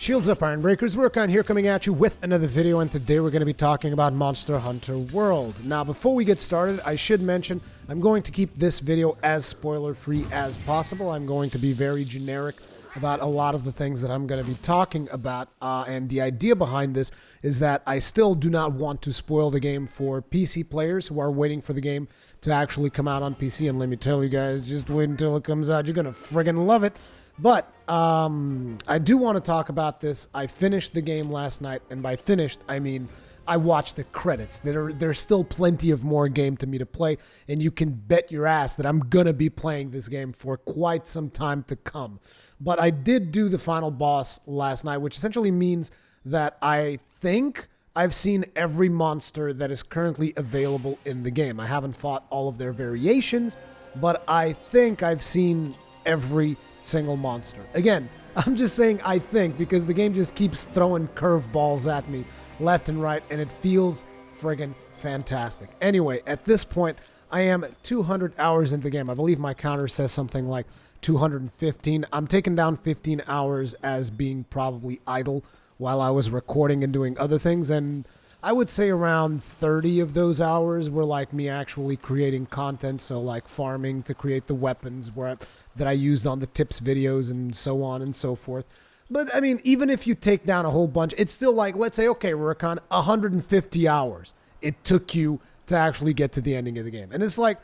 Shields up, Iron Breakers. Rurikhan here coming at you with another video, and today we're going to be talking about Monster Hunter World. Now, before we get started, I should mention I'm going to keep this video as spoiler-free as possible. I'm going to be very generic about a lot of the things that I'm going to be talking about, and the idea behind this is that I still do not want to spoil the game for PC players who are waiting for the game to actually come out on PC, and let me tell you guys, just wait until it comes out. You're going to friggin' love it. But I do want to talk about this. I finished the game last night, and by finished, I mean I watched the credits. There's still plenty of more game to me to play, and you can bet your ass that I'm going to be playing this game for quite some time to come. But I did do the final boss last night, which essentially means that I think I've seen every monster that is currently available in the game. I haven't fought all of their variations, but I think I've seen every single monster. Again, I'm just saying I think because the game just keeps throwing curveballs at me left and right, and it feels friggin' fantastic. Anyway, at this point, I am 200 hours into the game. I believe my counter says something like 215. I'm taking down 15 hours as being probably idle while I was recording and doing other things, and I would say around 30 of those hours were like me actually creating content, so like farming to create the weapons that I used on the tips videos and so on and so forth. But I mean, even if you take down a whole bunch, it's still like, let's say, okay, Rurikhan, 150 hours it took you to actually get to the ending of the game. And it's like,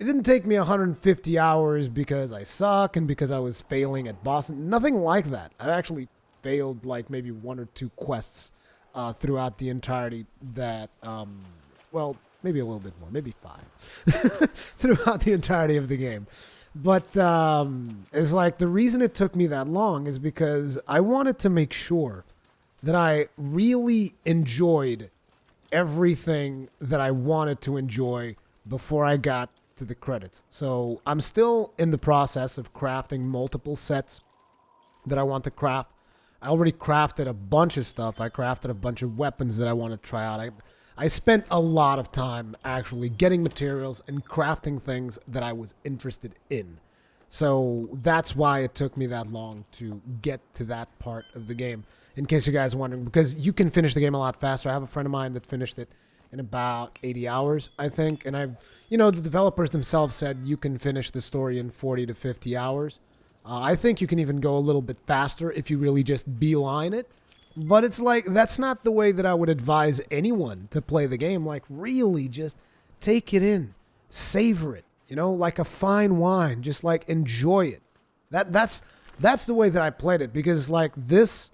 it didn't take me 150 hours because I suck and because I was failing at bosses. Nothing like that. I actually failed like maybe one or two quests throughout the entirety that, well, maybe a little bit more, maybe 5 throughout the entirety of the game. But it's like the reason it took me that long is because I wanted to make sure that I really enjoyed everything that I wanted to enjoy before I got to the credits. So I'm still in the process of crafting multiple sets that I want to craft. I already crafted a bunch of stuff. I crafted a bunch of weapons that I want to try out. I spent a lot of time actually getting materials and crafting things that I was interested in. So that's why it took me that long to get to that part of the game. In case you guys are wondering, because you can finish the game a lot faster. I have a friend of mine that finished it in about 80 hours, I think. And the developers themselves said you can finish the story in 40 to 50 hours. I think you can even go a little bit faster if you really just beeline it. But it's like, that's not the way that I would advise anyone to play the game. Like, really, just take it in. Savor it. Like a fine wine. Just, like, enjoy it. That's the way that I played it. Because, like, this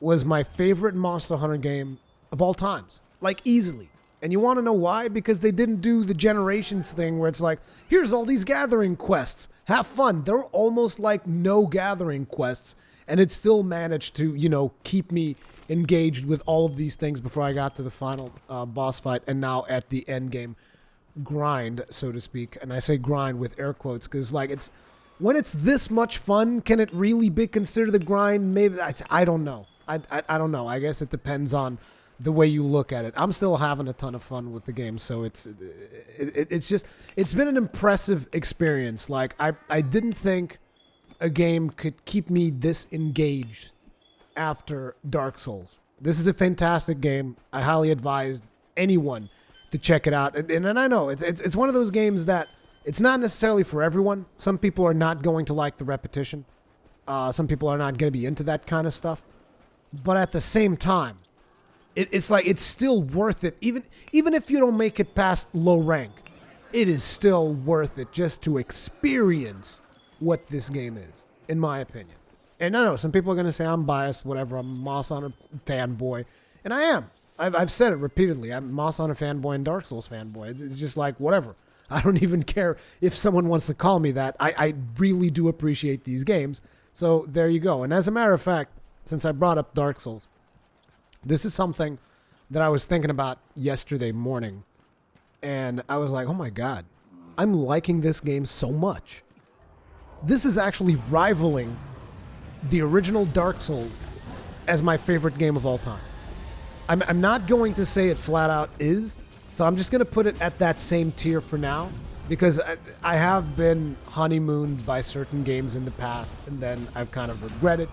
was my favorite Monster Hunter game of all times. Like, easily. And you want to know why? Because they didn't do the Generations thing where it's like, here's all these gathering quests. Have fun. There were almost like no gathering quests. And it still managed to, keep me engaged with all of these things before I got to the final boss fight. And now at the end game grind, so to speak. And I say grind with air quotes because, like, when it's this much fun, can it really be considered a grind? Maybe. I don't know. I don't know. I guess it depends on the way you look at it. I'm still having a ton of fun with the game, so it's been an impressive experience. Like, I didn't think a game could keep me this engaged after Dark Souls. This is a fantastic game. I highly advise anyone to check it out. And I know it's one of those games that it's not necessarily for everyone. Some people are not going to like the repetition. Some people are not going to be into that kind of stuff. But at the same time, it's like it's still worth it. Even if you don't make it past low rank, it is still worth it just to experience what this game is, in my opinion. And I know some people are going to say I'm biased, whatever. I'm a Monster Hunter fanboy, and I am. I've said it repeatedly. I'm a Monster Hunter fanboy and Dark Souls fanboy. It's just like whatever. I don't even care if someone wants to call me that. I really do appreciate these games. So there you go. And as a matter of fact, since I brought up Dark Souls, this is something that I was thinking about yesterday morning, and I was like, oh my god, I'm liking this game so much. This is actually rivaling the original Dark Souls as my favorite game of all time. I'm not going to say it flat out is, so I'm just going to put it at that same tier for now, because I have been honeymooned by certain games in the past, and then I've kind of regretted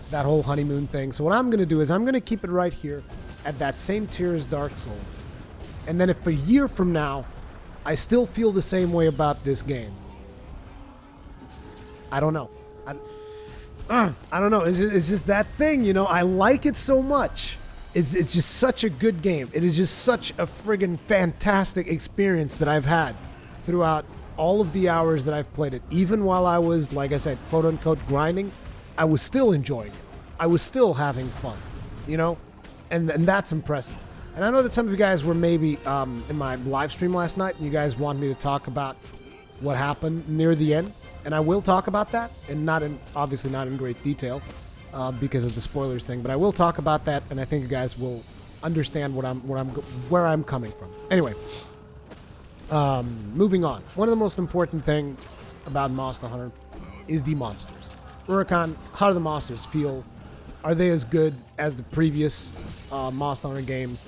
that whole honeymoon thing. So what I'm going to do is I'm going to keep it right here at that same tier as Dark Souls. And then if a year from now I still feel the same way about this game, I don't know. I don't know. It's just that thing, you know. I like it so much. It's just such a good game. It is just such a friggin' fantastic experience that I've had throughout all of the hours that I've played it. Even while I was, like I said, quote-unquote grinding, I was still enjoying it. I was still having fun, you know? And that's impressive. And I know that some of you guys were maybe in my live stream last night, and you guys want me to talk about what happened near the end. And I will talk about that, and obviously not in great detail because of the spoilers thing. But I will talk about that, and I think you guys will understand where I'm coming from. Anyway, moving on. One of the most important things about Monster Hunter is the monsters. Rurikhan, how do the monsters feel? Are they as good as the previous Monster Hunter games?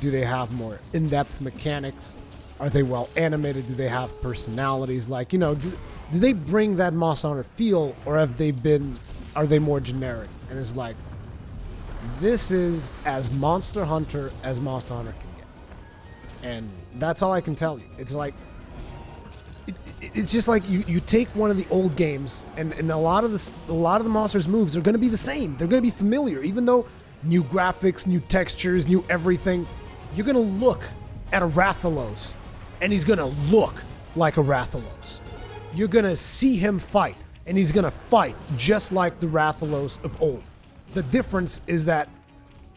Do they have more in-depth mechanics? Are they well animated? Do they have personalities? Like, you know, do they bring that Monster Hunter feel, or are they more generic? And it's like, this is as Monster Hunter as Monster Hunter can get. And that's all I can tell you. It's like, it's just like you take one of the old games, and a lot of the monsters' moves are going to be the same. They're going to be familiar, even though new graphics, new textures, new everything. You're going to look at a Rathalos, and he's going to look like a Rathalos. You're going to see him fight, and he's going to fight just like the Rathalos of old. The difference is that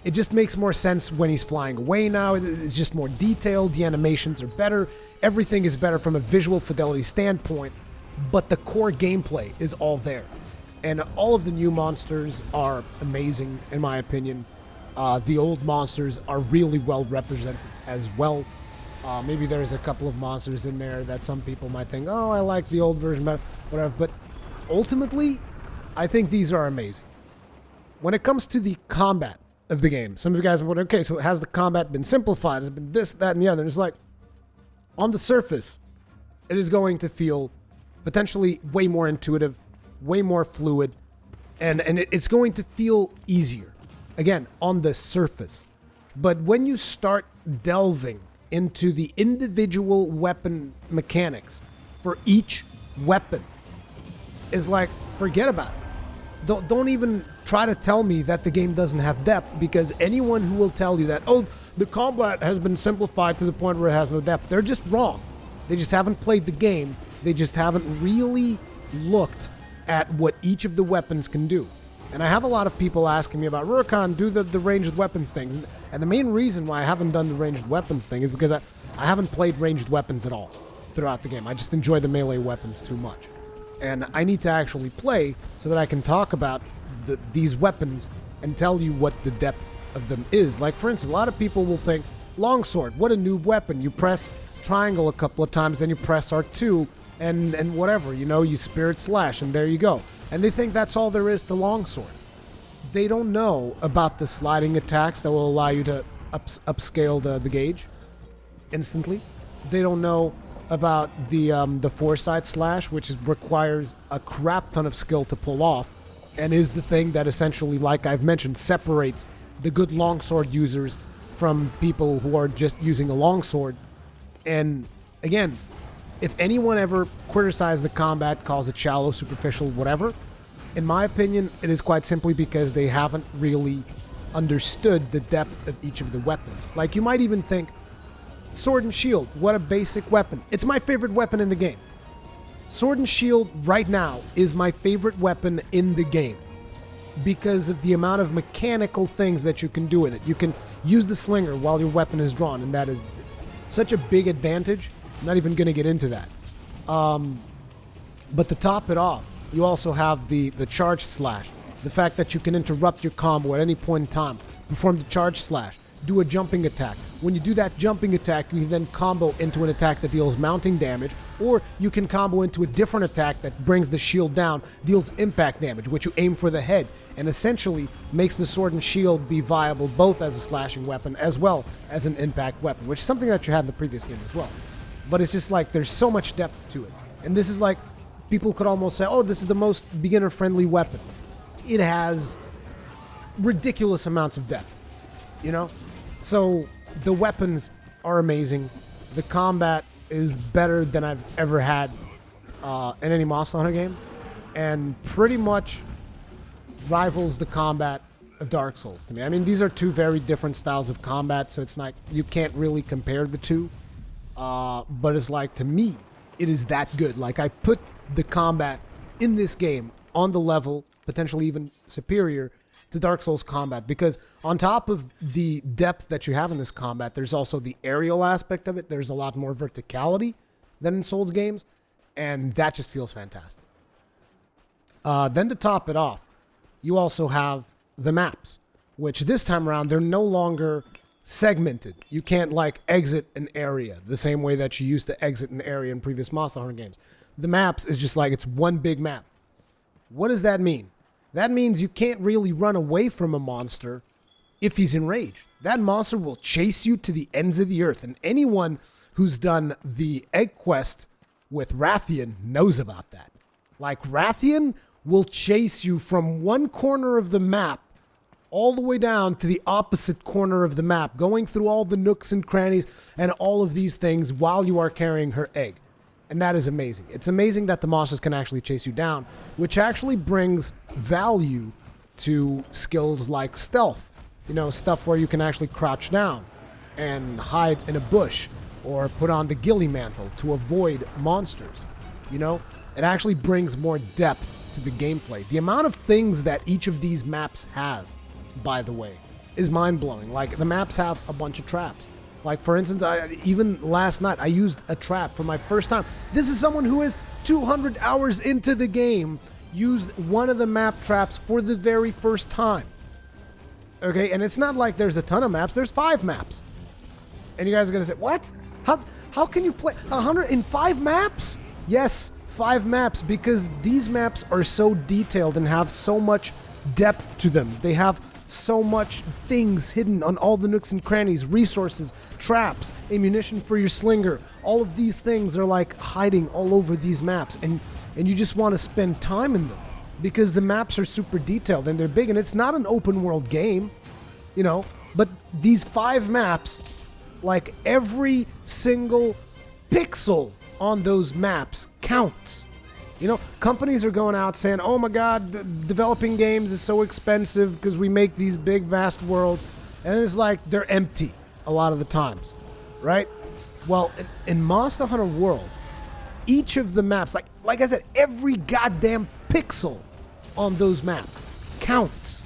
it just makes more sense when he's flying away now. It's just more detailed. The animations are better. Everything is better from a visual fidelity standpoint, but the core gameplay is all there. And all of the new monsters are amazing, in my opinion. The old monsters are really well represented as well. Maybe there's a couple of monsters in there that some people might think, oh, I like the old version better, whatever. But ultimately, I think these are amazing. When it comes to the combat of the game, some of you guys are wondering, okay, so has the combat been simplified? Has it been this, that, and the other? And it's like, on the surface, it is going to feel potentially way more intuitive, way more fluid, and it's going to feel easier. Again, on the surface. But when you start delving into the individual weapon mechanics for each weapon, it's like, forget about it. Don't even try to tell me that the game doesn't have depth, because anyone who will tell you that, oh, the combat has been simplified to the point where it has no depth, they're just wrong. They just haven't played the game. They just haven't really looked at what each of the weapons can do. And I have a lot of people asking me about, Rurikhan, do the ranged weapons thing. And the main reason why I haven't done the ranged weapons thing is because I haven't played ranged weapons at all throughout the game. I just enjoy the melee weapons too much. And I need to actually play so that I can talk about these weapons and tell you what the depth of them is. Like, for instance, a lot of people will think, longsword, what a noob weapon. You press triangle a couple of times, then you press R2, and whatever, you know, you spirit slash, and there you go. And they think that's all there is to longsword. They don't know about the sliding attacks that will allow you to upscale the gauge instantly. They don't know about the foresight slash, which requires a crap ton of skill to pull off, and is the thing that essentially, like I've mentioned, separates the good longsword users from people who are just using a longsword. And again, if anyone ever criticizes the combat, calls it shallow, superficial, whatever, in my opinion, it is quite simply because they haven't really understood the depth of each of the weapons. Like, you might even think, sword and shield, what a basic weapon. It's my favorite weapon in the game. Sword and shield right now is my favorite weapon in the game because of the amount of mechanical things that you can do with it. You can use the slinger while your weapon is drawn, and that is such a big advantage. I'm not even going to get into that. But to top it off, you also have the charge slash. The fact that you can interrupt your combo at any point in time, perform the charge slash, do a jumping attack. When you do that jumping attack, you can then combo into an attack that deals mounting damage, or you can combo into a different attack that brings the shield down, deals impact damage, which you aim for the head, and essentially makes the sword and shield be viable both as a slashing weapon as well as an impact weapon, which is something that you had in the previous games as well. But it's just like, there's so much depth to it. And this is like, people could almost say, oh, this is the most beginner-friendly weapon. it has ridiculous amounts of depth, you know? So the weapons are amazing. The combat is better than I've ever had in any Monster Hunter game, and pretty much rivals the combat of Dark Souls to me. I mean, these are two very different styles of combat, so it's not, you can't really compare the two. But it's like, to me, it is that good. Like, I put the combat in this game on the level, potentially even superior to Dark Souls combat, because on top of the depth that you have in this combat, there's also the aerial aspect of it. There's a lot more verticality than in Souls games, and that just feels fantastic. Then to top it off, you also have the maps, which this time around, they're no longer segmented. You can't like exit an area the same way that you used to exit an area in previous Monster Hunter games. The maps is just like, it's one big map. What does that mean? That means you can't really run away from a monster if he's enraged. That monster will chase you to the ends of the earth, and anyone who's done the egg quest with Rathian knows about that. Like, Rathian will chase you from one corner of the map all the way down to the opposite corner of the map, going through all the nooks and crannies and all of these things while you are carrying her egg. And that is amazing. It's amazing that the monsters can actually chase you down, which actually brings value to skills like stealth. You know, stuff where you can actually crouch down and hide in a bush or put on the ghillie mantle to avoid monsters. You know, it actually brings more depth to the gameplay. The amount of things that each of these maps has, by the way, is mind-blowing. Like, the maps have a bunch of traps. Like, for instance, even last night, I used a trap for my first time. This is someone who is 200 hours into the game, used one of the map traps for the very first time. Okay, and it's not like there's a ton of maps. There's 5 maps. And you guys are going to say, what? How can you play 105 maps? Yes, 5 maps, because these maps are so detailed and have so much depth to them. They have so much things hidden on all the nooks and crannies, resources, traps, ammunition for your slinger. All of these things are like hiding all over these maps, and you just want to spend time in them because the maps are super detailed and they're big, and it's not an open world game, you know, but these 5 maps, like, every single pixel on those maps counts. You know, companies are going out saying, oh my God, developing games is so expensive because we make these big, vast worlds. And it's like, they're empty a lot of the times, right? Well, in Monster Hunter World, each of the maps, like I said, every goddamn pixel on those maps counts.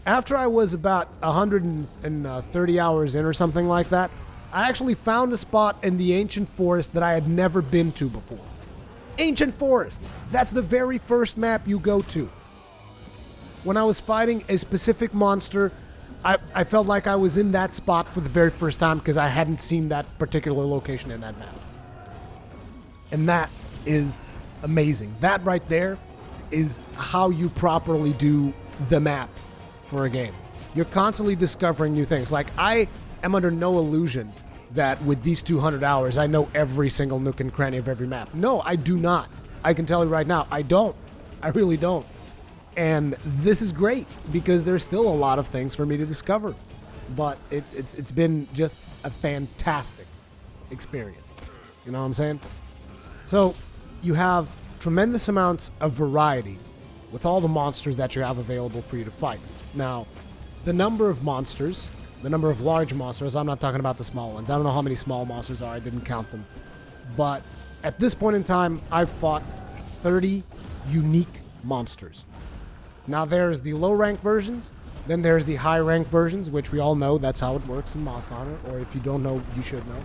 After I was about 130 hours in or something like that, I actually found a spot in the Ancient Forest that I had never been to before. Ancient Forest. That's the very first map you go to. When I was fighting a specific monster, I felt like I was in that spot for the very first time because I hadn't seen that particular location in that map. And that is amazing. That right there is how you properly do the map for a game. You're constantly discovering new things. Like, I am under no illusion that with these 200 hours, I know every single nook and cranny of every map. No, I do not. I can tell you right now, I don't. I really don't. And this is great because there's still a lot of things for me to discover. But it's been just a fantastic experience. You know what I'm saying? So you have tremendous amounts of variety with all the monsters that you have available for you to fight. Now, the number of monsters, the number of large monsters, I'm not talking about the small ones. I don't know how many small monsters are. I didn't count them. But at this point in time, I've fought 30 unique monsters. Now, there's the low-rank versions. Then there's the high-rank versions, which we all know that's how it works in Monster Hunter. Or if you don't know, you should know.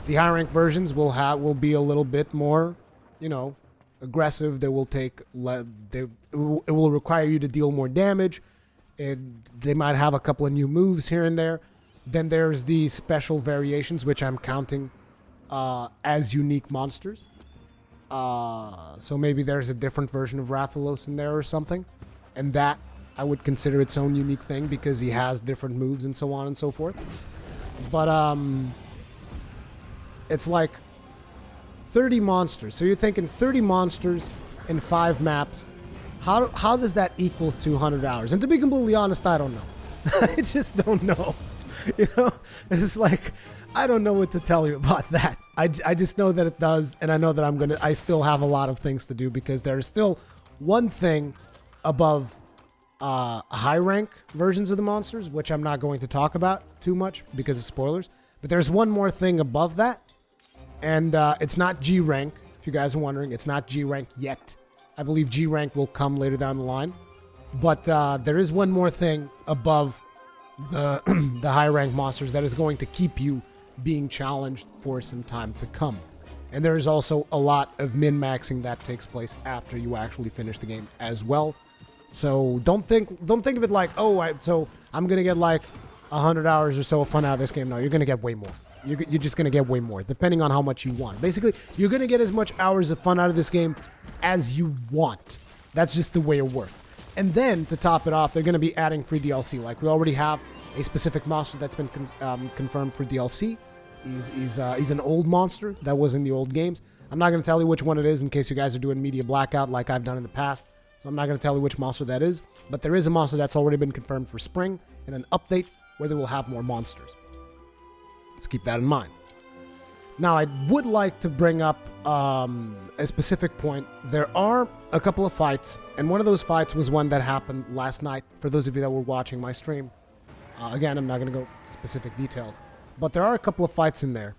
The high-rank versions will be a little bit more, you know, aggressive. They will take it will require you to deal more damage. They might have a couple of new moves here and there. Then there's the special variations, which I'm counting as unique monsters. So maybe there's a different version of Rathalos in there or something. And that I would consider its own unique thing because he has different moves and so on and so forth. But it's like 30 monsters. So you're thinking 30 monsters in 5 maps. How does that equal 200 hours? And to be completely honest, I don't know. I just don't know. You know, it's like, I don't know what to tell you about that. I just know that it does, and I know that I still have a lot of things to do, because there's still one thing above high rank versions of the monsters, which I'm not going to talk about too much because of spoilers. But there's one more thing above that, and it's not G rank. If you guys are wondering, it's not G rank yet. I believe G rank will come later down the line. But there is one more thing above the the high rank monsters that is going to keep you being challenged for some time to come. And there is also a lot of min-maxing that takes place after you actually finish the game as well. So don't think of it like, oh, so I'm gonna get like 100 hours or so of fun out of this game. No, you're gonna get way more. You're just gonna get way more, depending on how much you want. Basically, you're gonna get as much hours of fun out of this game as you want. That's just the way it works. And then to top it off, they're gonna be adding free DLC. Like, we already have a specific monster that's been confirmed for DLC. He's an old monster that was in the old games. I'm not going to tell you which one it is in case you guys are doing media blackout like I've done in the past. So I'm not going to tell you which monster that is. But there is a monster that's already been confirmed for spring in an update where they will have more monsters. So keep that in mind. Now, I would like to bring up a specific point. There are a couple of fights, and one of those fights was one that happened last night. For those of you that were watching my stream, again, I'm not going to go specific details, but there are a couple of fights in there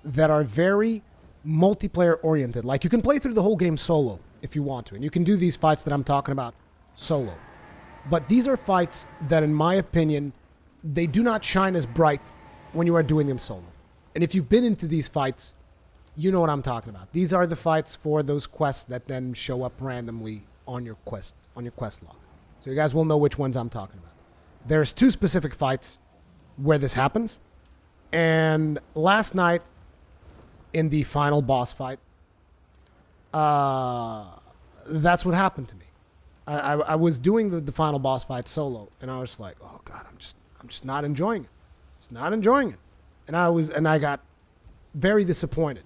that are very multiplayer oriented. Like, you can play through the whole game solo if you want to, and you can do these fights that I'm talking about solo. But these are fights that, in my opinion, they do not shine as bright when you are doing them solo. And if you've been into these fights, you know what I'm talking about. These are the fights for those quests that then show up randomly on your quest log. So you guys will know which ones I'm talking about. There's two specific fights where this happens. And last night, in the final boss fight, that's what happened to me. I was doing the final boss fight solo, and I was like, oh god, I'm just not enjoying it. It's not enjoying it. And I got very disappointed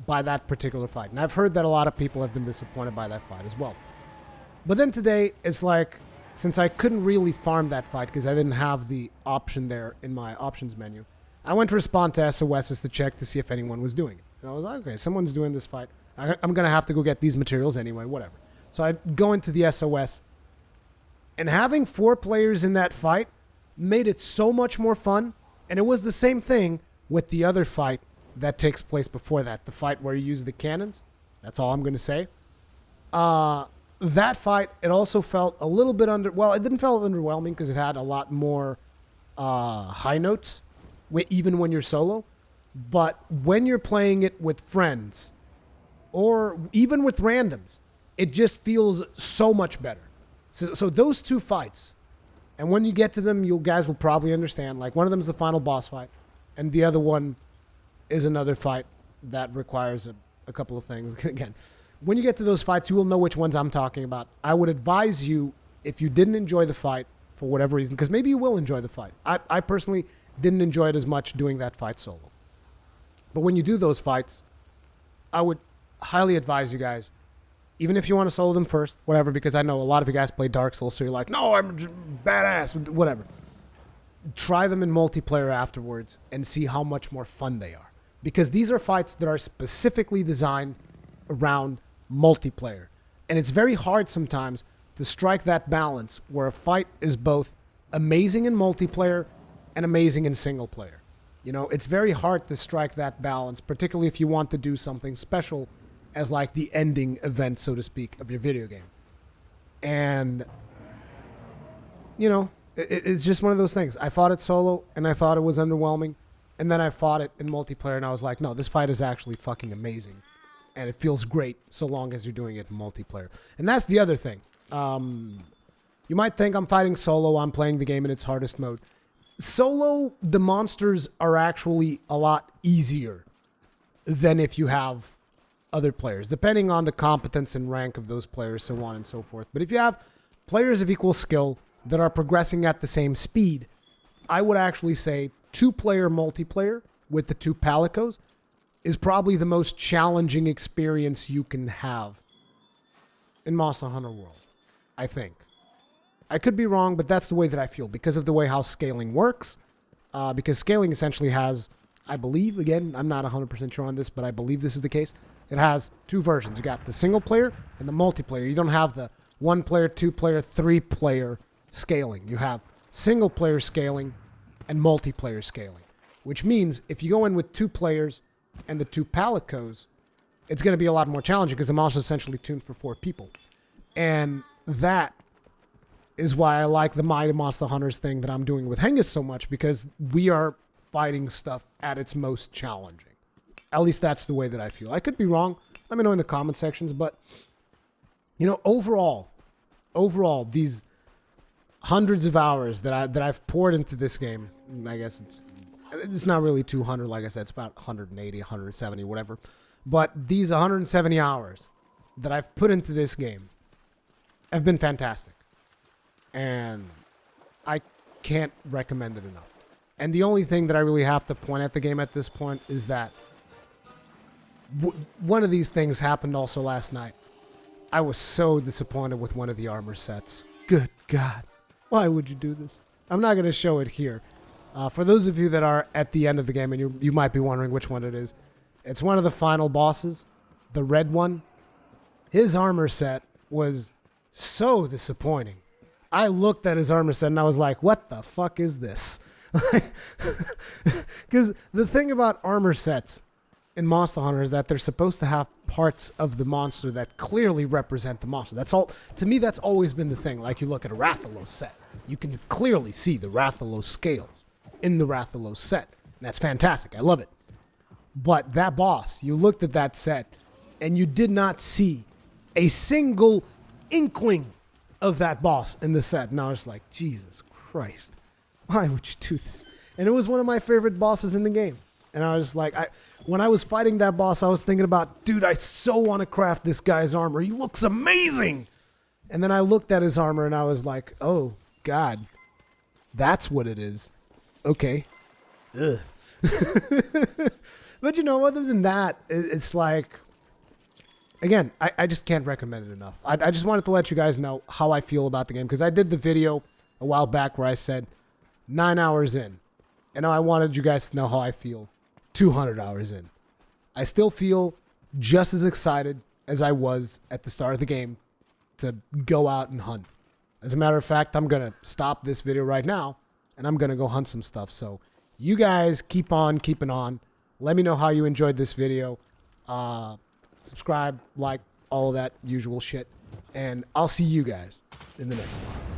by that particular fight. And I've heard that a lot of people have been disappointed by that fight as well. But then today, it's like, since I couldn't really farm that fight because I didn't have the option there in my options menu, I went to respond to SOSs to check to see if anyone was doing it. And I was like, okay, someone's doing this fight. I'm going to have to go get these materials anyway, whatever. So I go into the SOS, and having 4 players in that fight made it so much more fun. And it was the same thing with the other fight that takes place before that, the fight where you use the cannons. That's all I'm going to say. That fight, it also felt a little bit it didn't feel underwhelming because it had a lot more high notes, even when you're solo. But when you're playing it with friends, or even with randoms, it just feels so much better. So those two fights, and when you get to them, you guys will probably understand. Like, one of them is the final boss fight, and the other one is another fight that requires a couple of things. Again, when you get to those fights, you will know which ones I'm talking about. I would advise you, if you didn't enjoy the fight for whatever reason, because maybe you will enjoy the fight. I personally didn't enjoy it as much doing that fight solo. But when you do those fights, I would highly advise you guys, even if you want to solo them first, whatever, because I know a lot of you guys play Dark Souls, so you're like, no, I'm badass, whatever. Try them in multiplayer afterwards and see how much more fun they are. Because these are fights that are specifically designed around multiplayer. And it's very hard sometimes to strike that balance where a fight is both amazing in multiplayer and amazing in single player. You know, it's very hard to strike that balance, particularly if you want to do something special as like the ending event, so to speak, of your video game. And, you know, it's just one of those things. I fought it solo, and I thought it was underwhelming. And then I fought it in multiplayer, and I was like, no, this fight is actually fucking amazing. And it feels great so long as you're doing it in multiplayer. And that's the other thing. You might think I'm fighting solo, I'm playing the game in its hardest mode. Solo, the monsters are actually a lot easier than if you have other players, depending on the competence and rank of those players, so on and so forth. But if you have players of equal skill that are progressing at the same speed, I would actually say 2-player multiplayer with the 2 palicos is probably the most challenging experience you can have in Monster Hunter World. I think. I could be wrong, but that's the way that I feel because of the way how scaling works. Because scaling essentially has, I believe, again, I'm not 100% sure on this, but I believe this is the case. It has two versions. You got the single player and the multiplayer. You don't have the 1-player, 2-player, 3-player scaling. You have single player scaling and multiplayer scaling, which means if you go in with 2 players and the 2 palicos, it's going to be a lot more challenging because the monster is essentially tuned for 4 people. And that is why I like the Mighty Monster Hunters thing that I'm doing with Hengist so much, because we are fighting stuff at its most challenging. At least that's the way that I feel. I could be wrong. Let me know in the comment sections. But, you know, overall, these hundreds of hours that I've poured into this game, I guess it's not really 200, like I said. It's about 180, 170, whatever. But these 170 hours that I've put into this game have been fantastic. And I can't recommend it enough. And the only thing that I really have to point at the game at this point is that one of these things happened also last night. I was so disappointed with one of the armor sets. Good God. Why would you do this? I'm not going to show it here. For those of you that are at the end of the game, and you might be wondering which one it is, it's one of the final bosses, the red one. His armor set was so disappointing. I looked at his armor set and I was like, what the fuck is this? Because the thing about armor sets in Monster Hunter is that they're supposed to have parts of the monster that clearly represent the monster. That's all. To me, that's always been the thing. Like you look at a Rathalos set, you can clearly see the Rathalos scales in the Rathalos set. And that's fantastic. I love it. But that boss, you looked at that set and you did not see a single inkling of that boss in the set. And I was like, Jesus Christ, why would you do this? And it was one of my favorite bosses in the game. And I was like, when I was fighting that boss, I was thinking about, dude, I so want to craft this guy's armor. He looks amazing. And then I looked at his armor and I was like, oh, God, that's what it is. Okay. Ugh. But, you know, other than that, it's like, again, I just can't recommend it enough. I just wanted to let you guys know how I feel about the game, because I did the video a while back where I said 9 hours in. And now I wanted you guys to know how I feel 200 hours in. I still feel just as excited as I was at the start of the game to go out and hunt. As a matter of fact, I'm going to stop this video right now and I'm going to go hunt some stuff. So you guys keep on keeping on. Let me know how you enjoyed this video. Subscribe, like, all of that usual shit. And I'll see you guys in the next one.